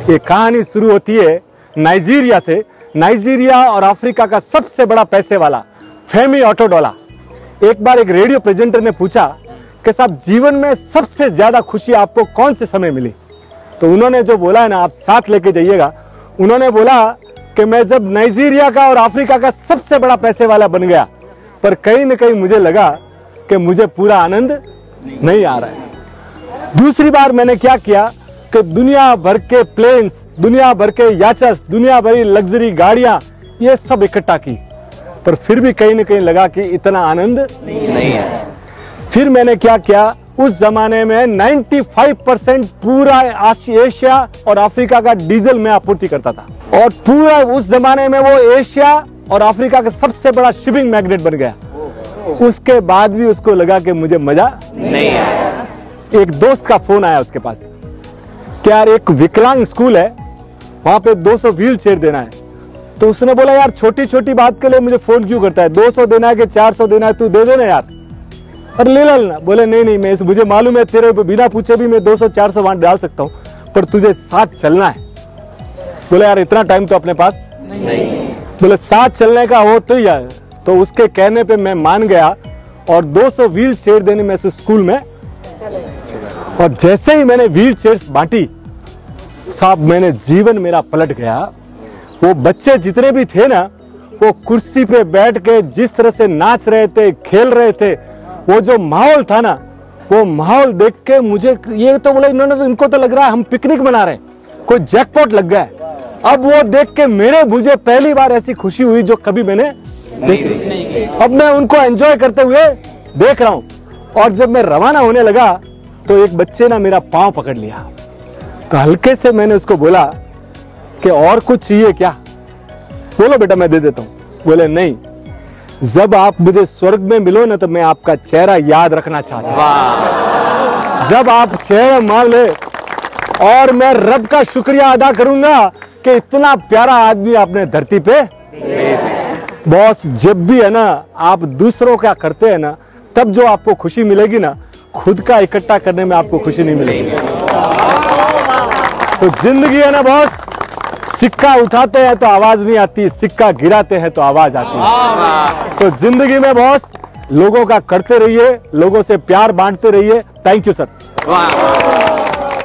ये कहानी शुरू होती है नाइजीरिया से। नाइजीरिया और अफ्रीका का सबसे बड़ा पैसे वाला फेमी ऑटोडोला। एक बार एक रेडियो प्रेजेंटर ने पूछा कि साहब जीवन में सबसे ज्यादा खुशी आपको कौन से समय मिली? तो उन्होंने जो बोला है ना, आप साथ लेके जाइएगा, उन्होंने बोला कि मैं जब नाइजीरिया का और अफ्रीका का सबसे बड़ा पैसे वाला बन गया, पर कहीं न कहीं मुझे लगा कि मुझे पूरा आनंद नहीं आ रहा है। दूसरी बार मैंने क्या किया कि दुनिया भर के प्लेन्स, दुनिया भर के याचस, दुनिया भरी लग्जरी गाड़ियां, ये सब इकट्ठा की, पर फिर भी कहीं न कहीं लगा कि इतना आनंद नहीं है। फिर मैंने क्या किया, उस जमाने में 95% पूरा एशिया और अफ्रीका का डीजल में आपूर्ति करता था, और पूरा उस जमाने में वो एशिया और अफ्रीका का सबसे बड़ा शिपिंग मैग्नेट बन गया। उसके बाद भी उसको लगा कि मुझे मजा नहीं आया। एक दोस्त का फोन आया उसके पास कि यार एक विकलांग स्कूल है, वहां पे 200 व्हील चेयर देना है। तो उसने बोला यार छोटी छोटी बात के लिए मुझे फोन क्यों करता है, 200 देना है कि 400 देना है, तू दे देना यार, और ले लेना। बोले नहीं मैं मुझे मालूम है तेरे बिना पूछे भी मैं 200-400 वहां डाल सकता हूँ, पर तुझे साथ चलना है। बोले यार इतना टाइम तो अपने पास नहीं। बोले साथ चलने का हो तो यार, तो उसके कहने पे मैं मान गया और 200 व्हील चेयर देने में स्कूल में। और जैसे ही मैंने व्हील चेयर्स बांटी साहब, मैंने जीवन मेरा पलट गया। वो बच्चे जितने भी थे ना, वो कुर्सी पे बैठ के जिस तरह से नाच रहे थे, खेल रहे थे, वो जो माहौल था ना, वो माहौल देख के मुझे ये तो बोला इनको तो लग रहा है हम पिकनिक मना रहे हैं, कोई जैकपॉट लग गया है। अब वो देख के मुझे पहली बार ऐसी खुशी हुई जो कभी मैंने देखी। अब मैं उनको एंजॉय करते हुए देख रहा हूं। और जब मैं रवाना होने लगा तो एक बच्चे ने मेरा पांव पकड़ लिया, तो हल्के से मैंने उसको बोला कि और कुछ चाहिए क्या? बोलो बेटा मैं दे देता हूं। बोले नहीं, जब आप मुझे स्वर्ग में मिलो ना, तो मैं आपका चेहरा याद रखना चाहता हूं। जब आप चेहरा मान ले, और मैं रब का शुक्रिया अदा करूंगा कि इतना प्यारा आदमी आपने धरती पे। बॉस जब भी है ना आप दूसरों का करते हैं ना, तब जो आपको खुशी मिलेगी ना, खुद का इकट्ठा करने में आपको खुशी नहीं मिलेगी। तो जिंदगी है ना बॉस, सिक्का उठाते हैं तो आवाज नहीं आती, सिक्का गिराते हैं तो आवाज आती है। तो जिंदगी में बॉस लोगों का करते रहिए, लोगों से प्यार बांटते रहिए। Thank you sir.